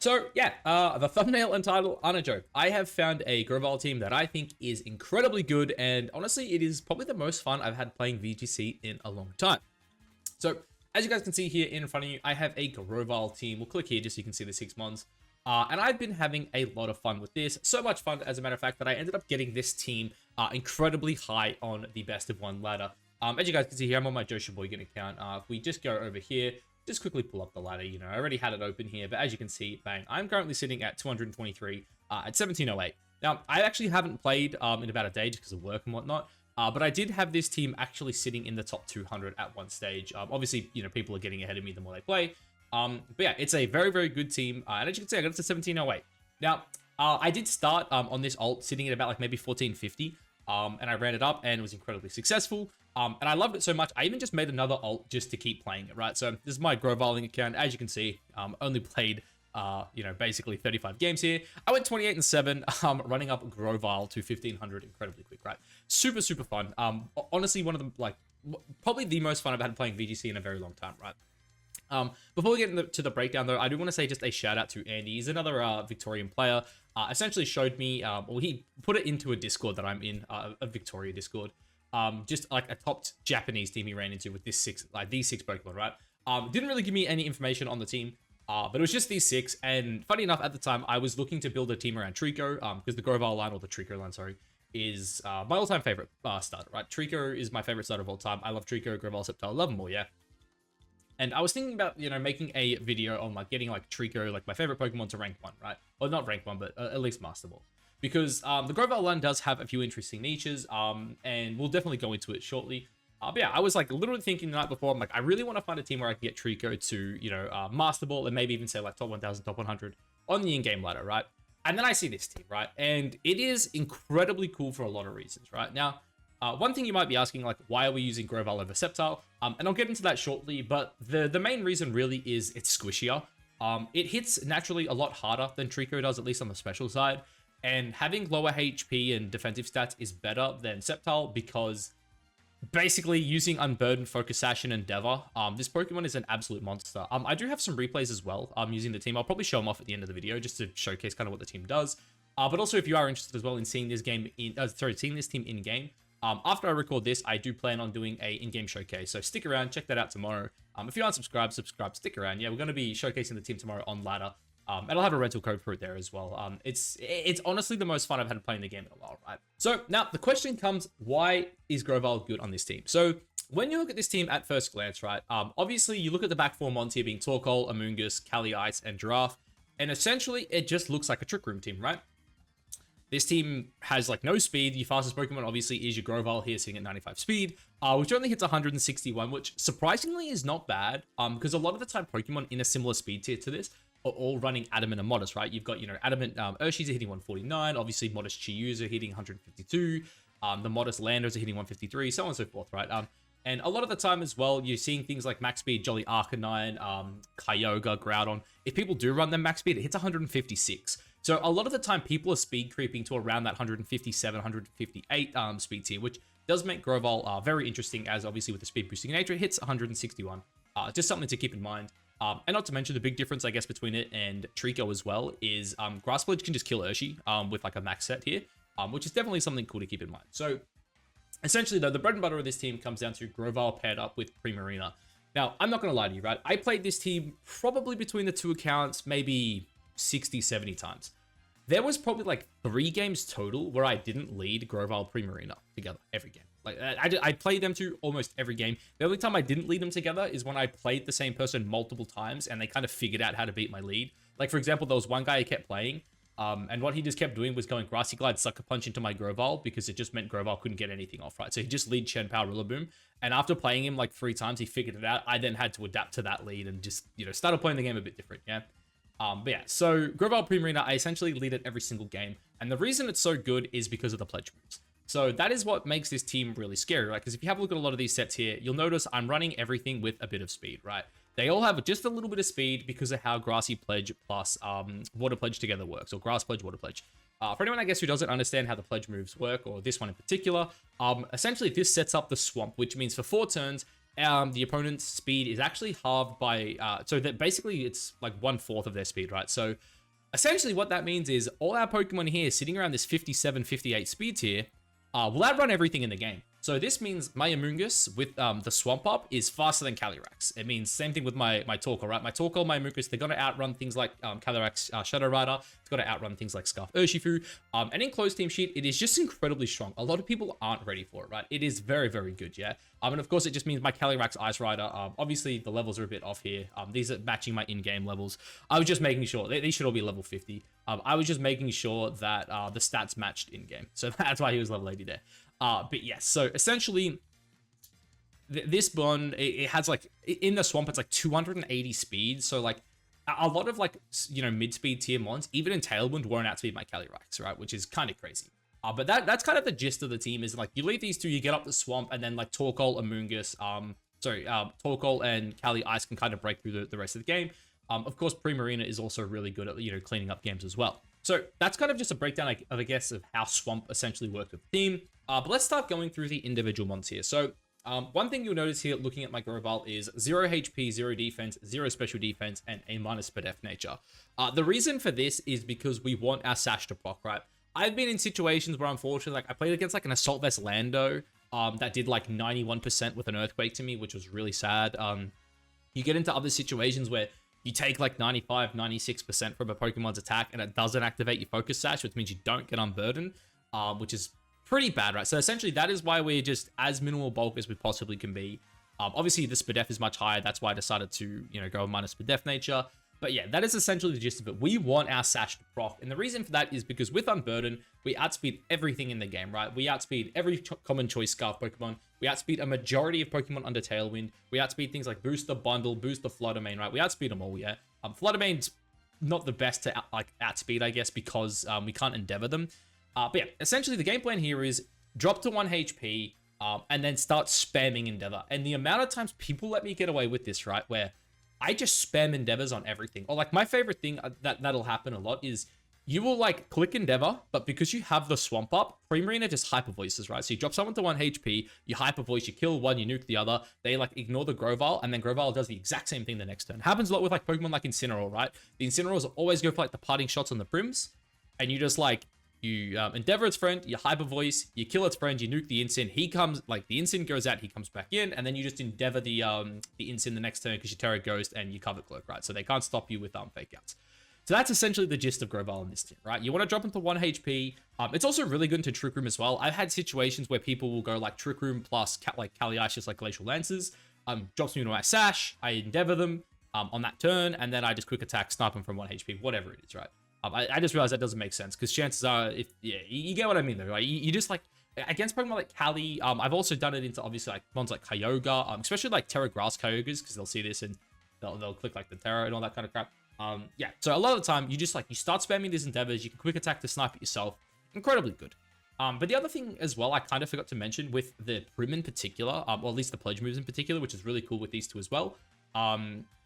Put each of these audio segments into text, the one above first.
So yeah, the thumbnail and title aren't a joke. I have found a Grovyle team that I think is incredibly good, and honestly, it is probably the most fun I've had playing VGC in a long time. So as you guys can see here in front of you, I have a Grovyle team. We'll click here just so you can see the 6 mons. And I've been having a lot of fun with this. So much fun, as a matter of fact, that I ended up getting this team incredibly high on the best of one ladder. As you guys can see here, I'm on my Joe Sheboygan account. If we just go over here, just quickly pull up the ladder. You know, I already had it open here, but as you can see, bang, I'm currently sitting at 223 at 1708. Now, I actually haven't played in about a day just because of work and whatnot. But I did have this team actually sitting in the top 200 at one stage. Obviously, you know, people are getting ahead of me the more they play. But yeah, it's a very, very good team. And as you can see, I got it to 1708. Now, I did start on this ult sitting at about like maybe 1450. And I ran it up and was incredibly successful. And I loved it so much, I even just made another ult just to keep playing it, right? So this is my Grovyling account. As you can see, only played, you know, basically 35 games here. I went 28-7, running up Grovyle to 1500 incredibly quick, right? Super, super fun. Honestly, one of the, like, probably the most fun I've had playing VGC in a very long time, right? Before we get to the breakdown, though, I do want to say just a shout out to Andy. He's another Victorian player. Essentially showed me, well, he put it into a Discord that I'm in, a Victoria Discord. Just like a top Japanese team he ran into with this these six Pokemon, right? Didn't really give me any information on the team, but it was just these six. And funny enough, at the time, I was looking to build a team around Trico, because the Grovyle line, or the Trico line, sorry, is my all-time favorite starter, right? Trico is my favorite starter of all time. I love Trico, Grovyle, Sceptile, love them all, yeah. And I was thinking about, you know, making a video on like getting like Trico, like my favorite Pokemon, to rank 1, right? Well, not rank 1, but at least Master Ball. Because the Grovyle line does have a few interesting niches, and we'll definitely go into it shortly. But yeah, I was like literally thinking the night before, I'm like, I really want to find a team where I can get Trico to, you know, Master Ball, and maybe even say like top 1000, top 100 on the in-game ladder, right? And then I see this team, right? And it is incredibly cool for a lot of reasons, right? Now, one thing you might be asking, like, why are we using Grovyle over Sceptile? And I'll get into that shortly, but the main reason really is it's squishier. It hits naturally a lot harder than Trico does, at least on the special side. And having lower HP and defensive stats is better than Sceptile because basically using Unburdened, Focus Sash, and Endeavor, this Pokemon is an absolute monster. I do have some replays as well using the team. I'll probably show them off at the end of the video just to showcase kind of what the team does. But also, if you are interested as well in seeing this game seeing this team in game, after I record this, I do plan on doing a in-game showcase. So stick around, check that out tomorrow. If you aren't subscribed, stick around. Yeah, we're going to be showcasing the team tomorrow on ladder. And I'll have a rental code for it there as well. It's honestly the most fun I've had playing the game in a while, right? So now the question comes, why is Grovyle good on this team? So when you look at this team at first glance, right? Obviously you look at the back four mons here being Torkoal, Amoonguss, Calyrex-Ice, and Giraffe. And essentially it just looks like a Trick Room team, right? This team has like no speed. Your fastest Pokemon obviously is your Grovyle here, sitting at 95 speed, which only hits 161, which surprisingly is not bad. Because a lot of the time Pokemon in a similar speed tier to this are all running Adamant and Modest, right? You've got, you know, Adamant Urshis are hitting 149, obviously Modest Chiyus are hitting 152, the Modest Landers are hitting 153, so on and so forth, right? And a lot of the time as well, you're seeing things like max speed, Jolly Arcanine, Kyogre, Groudon. If people do run them max speed, it hits 156. So a lot of the time, people are speed creeping to around that 157, 158 speed tier, which does make Grovyle very interesting, as obviously with the speed boosting nature, it hits 161. Just something to keep in mind. And not to mention the big difference, I guess, between it and Trico as well is Grass Pledge can just kill Urshi with like a max set here, which is definitely something cool to keep in mind. So essentially, though, the bread and butter of this team comes down to Grovyle paired up with Primarina. Now, I'm not going to lie to you, right? I played this team probably between the two accounts, maybe 60, 70 times. There was probably like 3 games total where I didn't lead Grovyle Primarina together every game. Like I played them to almost every game. The only time I didn't lead them together is when I played the same person multiple times and they kind of figured out how to beat my lead. Like, for example, there was one guy I kept playing, and what he just kept doing was going Grassy Glide, Sucker Punch into my Grovyle because it just meant Grovyle couldn't get anything off, right? So he just lead Chen Power Rillaboom, and after playing him like 3 times, he figured it out. I then had to adapt to that lead and just, you know, started playing the game a bit different, yeah? But yeah, so Grovyle Primarina, I essentially lead it every single game, and the reason it's so good is because of the pledge moves. So that is what makes this team really scary, right? Because if you have a look at a lot of these sets here, you'll notice I'm running everything with a bit of speed, right? They all have just a little bit of speed because of how Grassy Pledge plus Water Pledge together works, or Grass Pledge, Water Pledge. For anyone, I guess, who doesn't understand how the pledge moves work, or this one in particular, essentially this sets up the swamp, which means for 4 turns, the opponent's speed is actually halved by, so that basically it's like 1/4 of their speed, right? So essentially what that means is all our Pokemon here sitting around this 57, 58 speed tier will outrun everything in the game. So this means my Amoonguss with the Swamp Up is faster than Calyrex. It means same thing with my Torkoal, right? My Torkoal, my Amoonguss, they're going to outrun things like Calyrex-Shadow Rider. It's going to outrun things like Scarf Urshifu. And in closed team sheet, it is just incredibly strong. A lot of people aren't ready for it, right? It is very, very good, yeah? And of course, it just means my Calyrex-Ice Rider, obviously the levels are a bit off here. These are matching my in-game levels. I was just making sure, these should all be level 50. I was just making sure that the stats matched in-game. So that's why he was level 80 there. But yes, so essentially, this bond, it has like, in the swamp, it's like 280 speed. So like, a lot of like, you know, mid-speed tier mons, even in Tailwind, won't outspeed my Calyrex, right? Which is kind of crazy. But that's kind of the gist of the team, is like, you leave these two, you get up the swamp, and then like Torkoal, Amoonguss, Torkoal and Caly-Ice can kind of break through the rest of the game. Of course, Primarina is also really good at, you know, cleaning up games as well. So that's kind of just a breakdown, I guess, of how Swamp essentially worked with the team. But let's start going through the individual mons here. So one thing you'll notice here looking at my Grovyle is 0 HP, 0 defense, 0 special defense, and A- per def nature. The reason for this is because we want our Sash to proc, right? I've been in situations where, unfortunately, like I played against like an Assault Vest Lando that did like 91% with an Earthquake to me, which was really sad. You get into other situations where you take like 95, 96% from a Pokemon's attack and it doesn't activate your Focus Sash, which means you don't get Unburdened, which is pretty bad, right? So essentially that is why we're just as minimal bulk as we possibly can be. Obviously the SPDEF is much higher. That's why I decided to, you know, go minus SPDEF nature. But yeah, that is essentially the gist of it. We want our Sash to proc. And the reason for that is because with Unburden, we outspeed everything in the game, right? We outspeed every common choice Scarf Pokemon. We outspeed a majority of Pokemon under Tailwind. We outspeed things like Booster, Bundle, Booster, Flutter Mane, right? We outspeed them all, yeah? Flutter Mane's not the best to outspeed, I guess, because we can't Endeavor them. But yeah, essentially the game plan here is drop to 1 HP and then start spamming Endeavor. And the amount of times people let me get away with this, right, where I just spam Endeavors on everything. Or like my favorite thing that'll happen a lot is you will like click Endeavor, but because you have the Swamp Up, Primarina just Hyper Voices, right? So you drop someone to 1 HP, you Hyper Voice, you kill one, you nuke the other, they like ignore the Grovyle, and then Grovyle does the exact same thing the next turn. Happens a lot with like Pokemon like Incineroar, right? The Incineroars always go for like the parting shots on the Prims, and you just like, you Endeavor its friend, you Hyper Voice, you kill its friend, you nuke the Incin, he comes, like the Incin goes out, he comes back in, and then you just Endeavor the Incin the next turn because you Terra Ghost and you cover Cloak, right? So they can't stop you with Fake Outs. So that's essentially the gist of Grovyle in this team, right? You want to drop into 1 HP. It's also really good into Trick Room as well. I've had situations where people will go like Trick Room plus like Caly-Ice, just like Glacial Lances, drops me into my Sash, I Endeavor them on that turn, and then I just quick attack, snipe them from 1 HP, whatever it is, right? I just realized that doesn't make sense because chances are, if you get what I mean though, right? You just like against Pokemon like Cali. I've also done it into obviously like ones like Kyogre, especially like Terra Grass Kyogres because they'll see this and they'll click like the Terra and all that kind of crap. Yeah, so a lot of the time you just like you start spamming these Endeavors. You can quick attack to snipe it yourself. Incredibly good. But the other thing as well, I kind of forgot to mention with the Prim in particular, or at least the Pledge moves in particular, which is really cool with these two as well.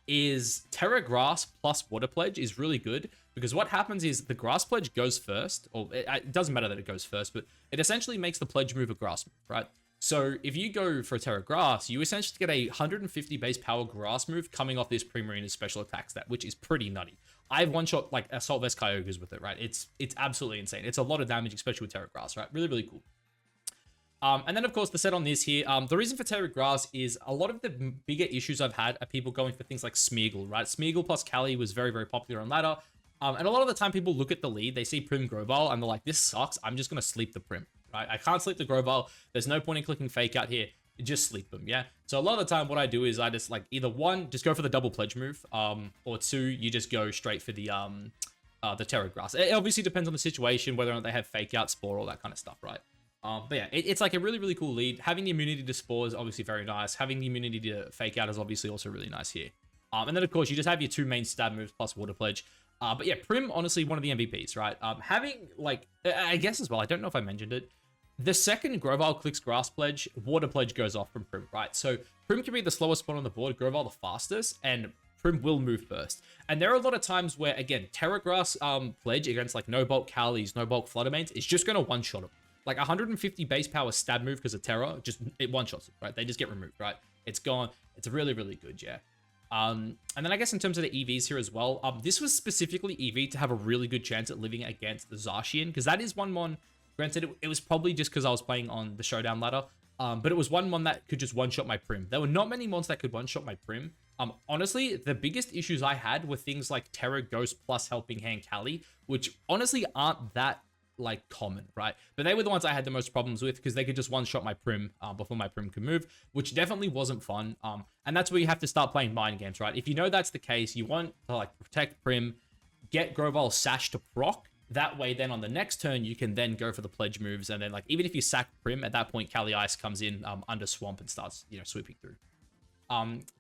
Is Terra Grass plus Water Pledge is really good because what happens is the Grass Pledge goes first, or it doesn't matter that it goes first, but it essentially makes the Pledge move a Grass move, right? So if you go for a Terra Grass, you essentially get a 150 base power Grass move coming off this Primarina's special attack stat, which is pretty nutty. I've one-shot like Assault Vest Kyogres with it, right? It's absolutely insane. It's a lot of damage, especially with Terra Grass, right? Really, really cool. And then, of course, the set on this here, the reason for Terra Grass is a lot of the bigger issues I've had are people going for things like Smeagol, right? Smeagol plus Cali was very, very popular on ladder. And a lot of the time people look at the lead, they see Prim Grovyle, and they're like, this sucks. I'm just going to sleep the Prim, right? I can't sleep the Grovyle. There's no point in clicking Fake Out here. Just sleep them, yeah? So a lot of the time what I do is I just like either one, just go for the double pledge move, or two, you just go straight for the Terra Grass. It obviously depends on the situation, whether or not they have Fake Out, Spore, all that kind of stuff, right? But yeah, it's like a really, really cool lead. Having the immunity to Spore is obviously very nice. Having the immunity to Fake Out is obviously also really nice here. And then, of course, you just have your two main stab moves plus Water Pledge. But yeah, Prim, honestly, one of the MVPs, right? Having, like, I guess as well, I don't know if I mentioned it, the second Grovyle clicks Grass Pledge, Water Pledge goes off from Prim, right? So Prim can be the slowest spot on the board, Grovyle the fastest, and Prim will move first. And there are a lot of times where, again, Terra Grass Pledge against, like, no bulk Calis, no bulk Flutter Manes is just going to one-shot them. Like 150 base power stab move because of Terra, just it one-shots them, right? They just get removed, right? it's gone. It's really, really good, yeah. And then I guess in terms of the EVs here as well, this was specifically EV to have a really good chance at living against the Zacian, because that is one mon, granted, it was probably just because I was playing on the Showdown ladder, but it was one mon that could just one-shot my Prim. There were not many mons that could one-shot my Prim. Honestly, the biggest issues I had were things like Terra, Ghost, plus Helping Hand Cali, which honestly aren't that like common, right? But they were the ones I had the most problems with because they could just one-shot my Prim before my Prim could move, which definitely wasn't fun. And that's where you have to start playing mind games, right? If you know that's the case, you want to like protect Prim, get Grovyle Sash to proc. That way, then on the next turn, you can then go for the pledge moves, and then like even if you sack Prim, at that point, Calyrex-Ice comes in under Swamp and starts sweeping through.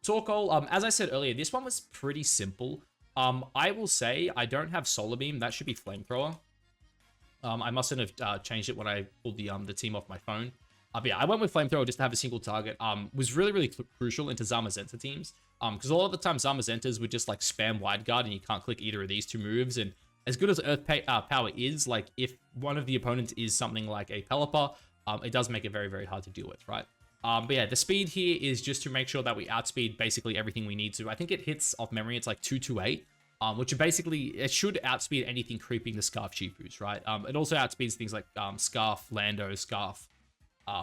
Torkoal, as I said earlier, this one was pretty simple. I will say I don't have Solar Beam. That should be Flamethrower. I mustn't have changed it when I pulled the team off my phone. But yeah, I went with Flamethrower just to have a single target. Was really, really crucial into Zamazenta teams. Because a lot of the time Zamazentas would just like spam Wide Guard and you can't click either of these two moves. And as good as Earth Power is, like if one of the opponents is something like a Pelipper, it does make it very, very hard to deal with, right? But yeah, the speed here is just to make sure that we outspeed basically everything we need to. I think it hits off memory, it's like 228. Which basically, it should outspeed anything creeping the Scarf Chifus, right? It also outspeeds things like Scarf, Lando, Scarf,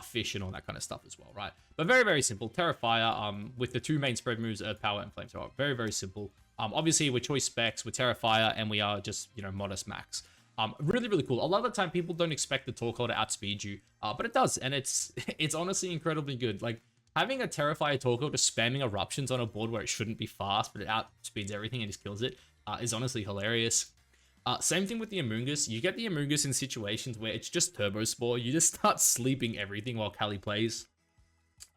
Fish, and all that kind of stuff as well, right? But very, very simple. Terrifier, with the two main spread moves, Earth Power and Flamethrower. Very, very simple. Obviously, we're choice specs, we're Terrifier, and we are just, modest max. Really, really cool. A lot of the time, people don't expect the Torkoal to outspeed you, but it does, and it's honestly incredibly good. Like, having a Terrifier Torkoal just spamming Eruptions on a board where it shouldn't be fast, but it outspeeds everything and just kills it, is honestly hilarious. Same thing with the Amoonguss. You get the Amoonguss in situations where it's just Turbo Spore. You just start sleeping everything while Cali plays.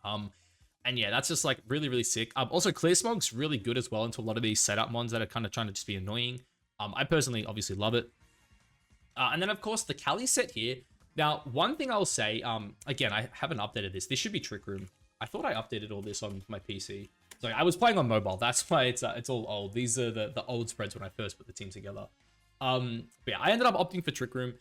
And yeah, that's just like really, really sick. Also, Clear Smog's really good as well into a lot of these setup mons that are kind of trying to just be annoying. I personally obviously love it. And then, of course, the Cali set here. Now, one thing I'll say, again, I haven't updated this. This should be Trick Room. I thought I updated all this on my PC. Sorry, I was playing on mobile. That's why it's all old. These are the old spreads when I first put the team together. But yeah, I ended up opting for Trick Room.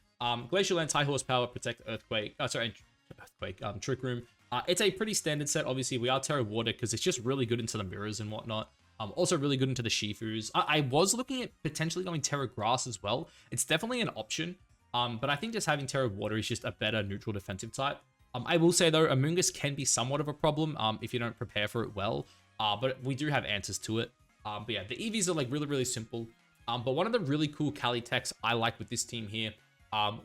Glacial Lance, High Horsepower, Protect, Earthquake. Earthquake. Trick Room. It's a pretty standard set. Obviously, we are Terra Water because it's just really good into the mirrors and whatnot. Also really good into the Shifus. I was looking at potentially going Terra Grass as well. It's definitely an option. But I think just having Terra Water is just a better neutral defensive type. I will say though, Amoonguss can be somewhat of a problem if you don't prepare for it well. But we do have answers to it. But yeah, the EVs are like really, really simple. But one of the really cool Cali techs I like with this team here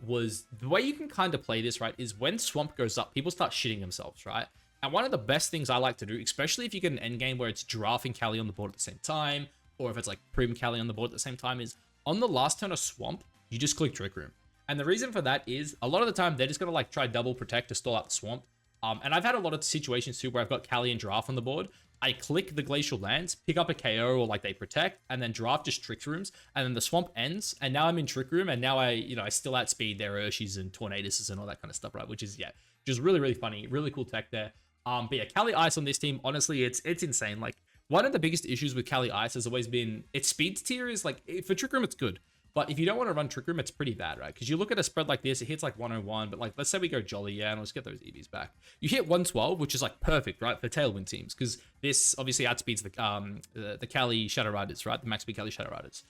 was the way you can kind of play this, right, is when Swamp goes up, people start shitting themselves, right? And one of the best things I like to do, especially if you get an endgame where it's Giraffe and Cali on the board at the same time, or if it's like Prim Cali on the board at the same time, is on the last turn of Swamp, you just click Trick Room. And the reason for that is a lot of the time they're just going to like try double protect to stall out the Swamp. And I've had a lot of situations too where I've got Cali and Giraffe on the board. I click the Glacial Lance, pick up a KO or like they protect, and then Giraffe just Trick Rooms, and then the Swamp ends, and now I'm in Trick Room, and now I still outspeed their Urshis and Tornaduses and all that kind of stuff, right? Which is, yeah, just really, really funny. Really cool tech there. But yeah, Calyrex-Ice on this team, honestly, it's insane. Like, one of the biggest issues with Calyrex-Ice has always been its speed tier is like, for Trick Room, it's good. But if you don't want to run Trick Room, it's pretty bad, right? Because you look at a spread like this, it hits like 101, but like, let's say we go Jolly, yeah, and let's get those EVs back. You hit 112, which is like perfect, right, for Tailwind teams, because this obviously outspeeds the Cali Shadow Riders, right? The max speed Cali Shadow Riders,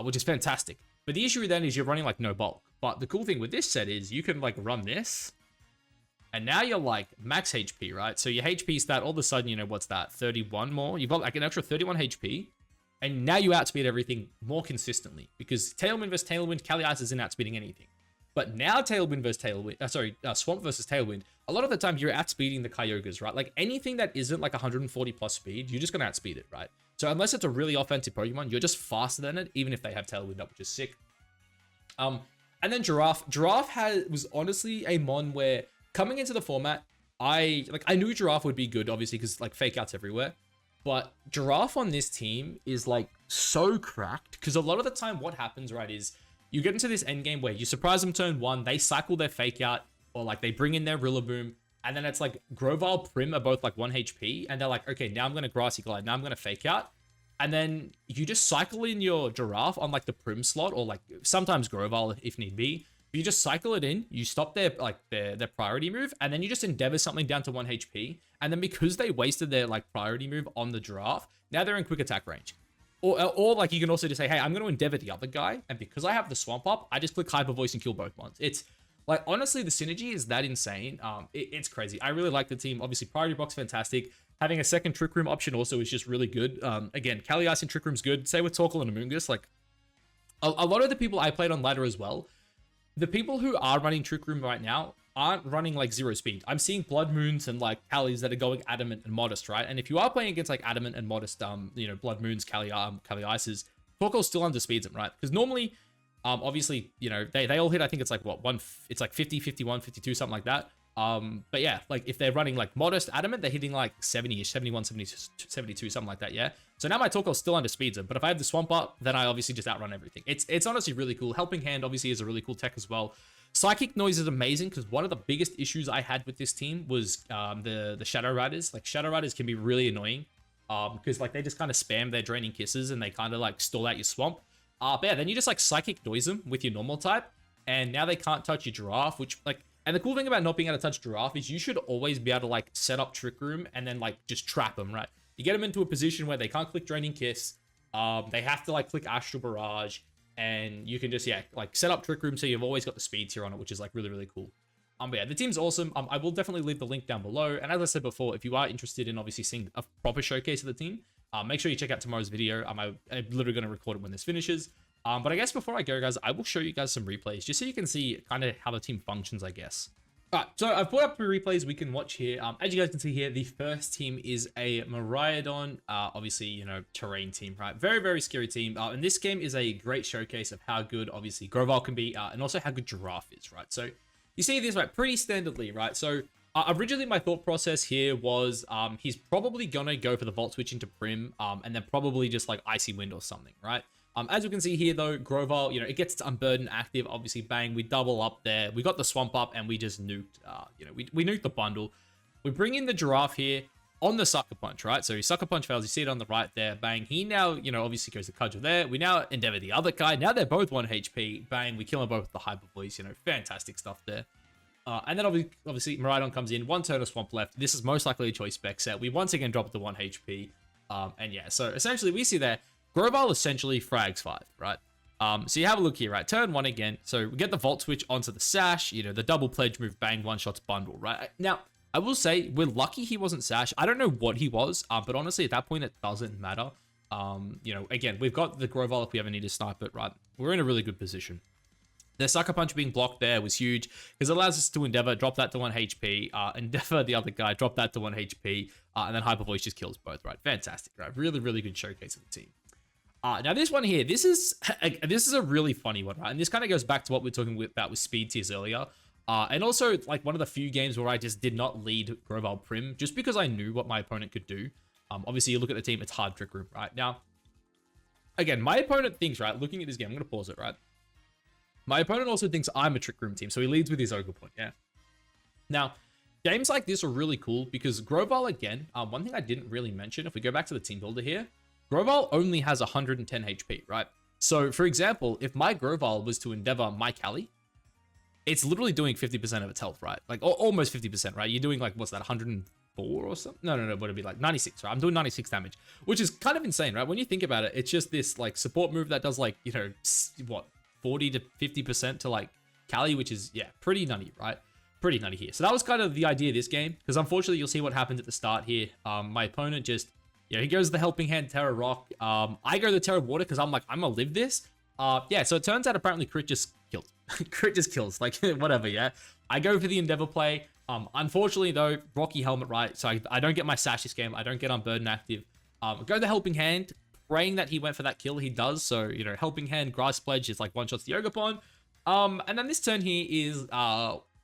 which is fantastic. But the issue then is you're running like no bulk. But the cool thing with this set is you can like run this, and now you're like max HP, right? So your HP stat, all of a sudden, what's that? 31 more? You've got like an extra 31 HP. And now you outspeed everything more consistently because Tailwind versus Tailwind, Calyrex isn't outspeeding anything. But now Tailwind versus Tailwind, Swamp versus Tailwind, a lot of the time you're outspeeding the Kyogres, right? Like anything that isn't like 140 plus speed, you're just going to outspeed it, right? So unless it's a really offensive Pokemon, you're just faster than it, even if they have Tailwind up, which is sick. And then Giraffe. Giraffe was honestly a mon where coming into the format, I knew Giraffe would be good, obviously, because like fake outs everywhere. But Giraffe on this team is like so cracked because a lot of the time what happens, right, is you get into this endgame where you surprise them turn one, they cycle their fake out, or like they bring in their Rillaboom, and then it's like Grovyle, Prim are both like 1 HP, and they're like, okay, now I'm going to Grassy Glide, now I'm going to fake out. And then you just cycle in your Giraffe on like the Prim slot, or like sometimes Grovyle if need be. But you just cycle it in, you stop their priority move, and then you just endeavor something down to 1 HP. And then because they wasted their like priority move on the Giraffe, now they're in quick attack range. Or like you can also just say, hey, I'm going to Endeavor the other guy. And because I have the Swamp Up, I just click Hyper Voice and kill both ones. It's like, honestly, the synergy is that insane. It's crazy. I really like the team. Obviously, priority box, fantastic. Having a second Trick Room option also is just really good. Again, Calyrex and Trick Room's good. Say with Torkoal and Amoonguss, like a lot of the people I played on ladder as well, the people who are running Trick Room right now aren't running like 0 speed. I'm seeing Blood Moons and like Callies that are going Adamant and Modest, right? And if you are playing against like Adamant and Modest, Blood Moons, Caly-Ices, Torkoal still underspeeds them, right? Because normally, obviously, they all hit, I think it's like what, it's like 50, 51, 52, something like that. But yeah, like if they're running like Modest, Adamant, they're hitting like 70-ish, 71, 72, something like that, yeah? So now my Torkoal still underspeeds them, but if I have the Swamp Up, then I obviously just outrun everything. It's honestly really cool. Helping Hand obviously is a really cool tech as well. Psychic Noise is amazing because one of the biggest issues I had with this team was the Shadow Riders. Like Shadow Riders can be really annoying because like they just kind of spam their Draining Kisses and they kind of like stall out your swamp. But yeah, then you just like Psychic Noise them with your normal type, and now they can't touch your Giraffe, which like, and the cool thing about not being able to touch Giraffe is you should always be able to like set up Trick Room and then like just trap them, right? You get them into a position where they can't click Draining Kiss, they have to like click Astral Barrage, and you can just, yeah, like set up Trick Room so you've always got the speed tier on it, which is like really, really cool. But yeah, the team's awesome. I will definitely leave the link down below. And as I said before, if you are interested in obviously seeing a proper showcase of the team, make sure you check out tomorrow's video. I'm literally going to record it when this finishes. But I guess before I go, guys, I will show you guys some replays just so you can see kind of how the team functions, I guess. Alright, so I've put up 3 replays we can watch here. As you guys can see here, the first team is a Miraidon, obviously, terrain team, right? Very, very scary team. And this game is a great showcase of how good, obviously, Grovyle can be, and also how good Giraffe is, right? So you see this, right, pretty standardly, right? So originally my thought process here was he's probably gonna go for the Volt Switch into Prim, and then probably just like Icy Wind or something, right? As you can see here, though, Grovyle, it gets its Unburden active. Obviously, bang, we double up there. We got the Swamp Up, and we just nuked, we nuked the bundle. We bring in the Giraffe here on the Sucker Punch, right? So Sucker Punch fails. You see it on the right there. Bang. He now, obviously goes to Cudgel there. We now Endeavor the other guy. Now they're both 1 HP. Bang. We kill them both with the Hyper Voice. Fantastic stuff there. And then obviously Miraidon comes in. 1 turn of Swamp left. This is most likely a choice spec set. We once again drop the 1 HP. And yeah, so essentially we see there, Grovyle essentially frags 5, right? So you have a look here, right? Turn 1 again. So we get the Volt Switch onto the Sash, the double pledge move, bang, 1-shots bundle, right? Now, I will say, we're lucky he wasn't Sash. I don't know what he was, but honestly, at that point, it doesn't matter. Again, we've got the Grovyle if we ever need to snipe it, right? We're in a really good position. The Sucker Punch being blocked there was huge because it allows us to Endeavor, drop that to 1 HP, Endeavor the other guy, drop that to 1 HP, and then Hyper Voice just kills both, right? Fantastic, right? Really, really good showcase of the team. Now this one here, this is a really funny one, right? And this kind of goes back to what we were talking about with speed tiers earlier. And also like one of the few games where I just did not lead Grovyle Prim just because I knew what my opponent could do. Obviously you look at the team, it's hard Trick Room, right? Now, again, my opponent thinks, right, looking at this game, I'm going to pause it, right? My opponent also thinks I'm a Trick Room team, so he leads with his Ogre Point, yeah? Now, games like this are really cool because Grovyle, again, one thing I didn't really mention, if we go back to the team builder here, Grovyle only has 110 HP, right? So, for example, if my Grovyle was to Endeavor my Cali, it's literally doing 50% of its health, right? Like, almost 50%, right? You're doing, like, what's that, 104 or something? No, what would it be, like, 96, right? I'm doing 96 damage, which is kind of insane, right? When you think about it, it's just this, like, support move that does, like, what, 40 to 50% to, like, Cali, which is, yeah, pretty nutty, right? Pretty nutty here. So that was kind of the idea of this game, because unfortunately, you'll see what happens at the start here. My opponent just... Yeah, he goes the Helping Hand, Terra Rock. I go the Terra Water because I'm like, I'm gonna live this. Yeah, so it turns out apparently Crit just killed. Crit just kills, like, whatever, yeah. I go for the Endeavor play. Unfortunately, though, Rocky Helmet, right? So I don't get my Sash this game. I don't get Unburden active. Go the Helping Hand, praying that he went for that kill. He does, so, Helping Hand, Grass Pledge is like 1-shots the Ogre Pond. And then this turn here is,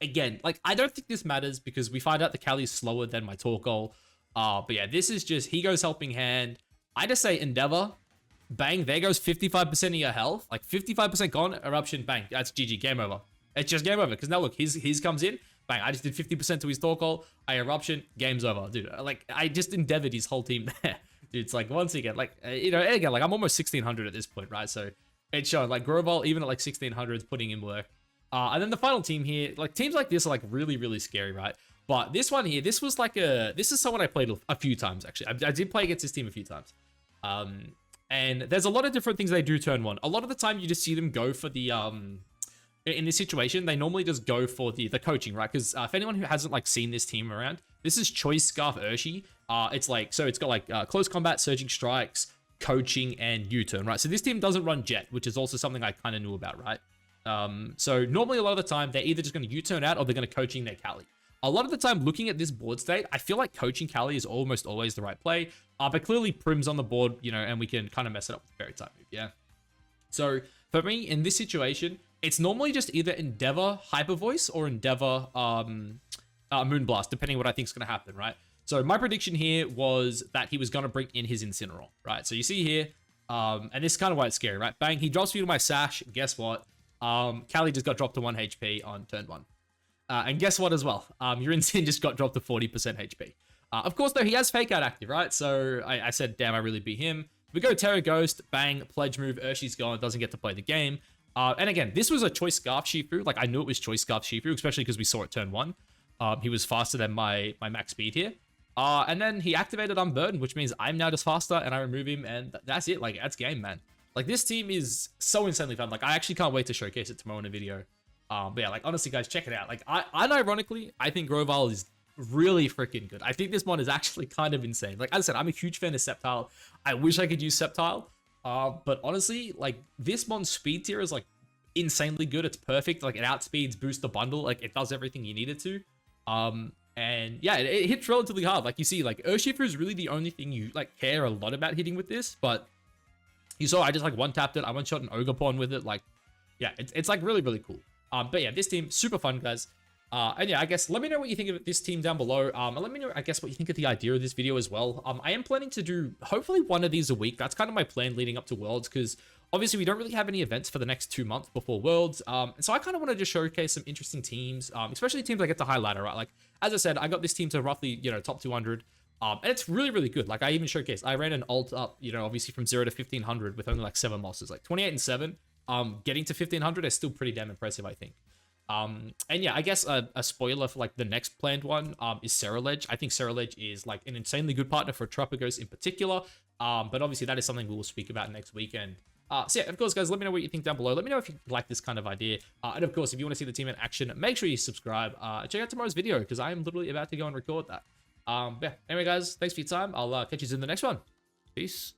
again, like, I don't think this matters because we find out the Cali's slower than my Torkoal. But yeah, this is just, he goes Helping Hand. I just say Endeavor. Bang, there goes 55% of your health. Like 55% gone, Eruption, bang. That's GG, game over. It's just game over. Because now look, his comes in. Bang, I just did 50% to his Torkoal. I Eruption, game's over. Dude, like, I just Endeavored his whole team there. Dude, it's like, once again, like, again, like, I'm almost 1600 at this point, right? So, it's showing, like, Grovyle, even at, like, 1600 is putting in work. And then the final team here, like, teams like this are, like, really, really scary, right? But this one here, this was like this is someone I played a few times, actually. I did play against this team a few times. And there's a lot of different things they do turn one. A lot of the time, you just see them go for the, in this situation, they normally just go for the coaching, right? Because if anyone who hasn't like seen this team around, this is Choice Scarf Urshi. It's like, so it's got like close combat, surging strikes, coaching, and U-turn, right? So this team doesn't run jet, which is also something I kind of knew about, right? So normally a lot of the time, they're either just going to U-turn out or they're going to coaching their Cali. A lot of the time, looking at this board state, I feel like coaching Cali is almost always the right play. But clearly, Prim's on the board, you know, and we can kind of mess it up with the Fairy type move, yeah? So for me, in this situation, it's normally just either Endeavor Hyper Voice or Endeavor Moonblast, depending on what I think is going to happen, right? So my prediction here was that he was going to bring in his Incineroar, right? So you see here, and this is kind of why it's scary, right? Bang, he drops me to my Sash. Guess what? Cali just got dropped to 1 HP on turn 1. And guess what as well? Your Incin just got dropped to 40% HP. Of course, though, he has Fake Out active, right? So I said, damn, I really beat him. We go Terra Ghost, bang, Pledge move, Urshi's gone, doesn't get to play the game. And again, this was a Choice Scarf Shifu. Like, I knew it was Choice Scarf Shifu, especially because we saw it turn 1. He was faster than my max speed here. And then he activated Unburden, which means I'm now just faster, and I remove him, and that's it. Like, that's game, man. Like, this team is so insanely fun. Like, I actually can't wait to showcase it tomorrow in a video. But yeah, like, honestly, guys, check it out. Like, unironically, I think Grovyle is really freaking good. I think this one is actually kind of insane. Like, as I said, I'm a huge fan of Sceptile. I wish I could use Sceptile. But honestly, like, this mon's speed tier is, like, insanely good. It's perfect. Like, it outspeeds, boosts the bundle. Like, it does everything you need it to. And yeah, it hits relatively hard. Like, you see, like, Urshifu is really the only thing you, like, care a lot about hitting with this. But you saw I just, like, one-tapped it. I one-shot an Ogerpon with it. Like, yeah, it's like, really, really cool. But yeah, this team, super fun, guys. And yeah, I guess let me know what you think of this team down below. And let me know, I guess, what you think of the idea of this video as well. I am planning to do, hopefully, one of these a week. That's kind of my plan leading up to Worlds, because obviously we don't really have any events for the next 2 months before Worlds. And so I kind of want to just showcase some interesting teams, especially teams I get to highlight, right? Like, as I said, I got this team to roughly, you know, top 200. And it's really, really good. Like, I even showcased, I ran an ult up, you know, obviously from 0 to 1500 with only like 7 losses, like 28 and 7. Getting to 1500 is still pretty damn impressive, I think. And yeah, I guess a spoiler for like the next planned one is Ceruledge. I think Ceruledge is like an insanely good partner for Tropicos in particular. But obviously that is something we will speak about next weekend. So yeah, of course, guys, let me know what you think down below. Let me know if you like this kind of idea. And of course, if you want to see the team in action, make sure you subscribe. Check out tomorrow's video because I am literally about to go and record that. Yeah, anyway, guys, thanks for your time. I'll catch you in the next one. Peace.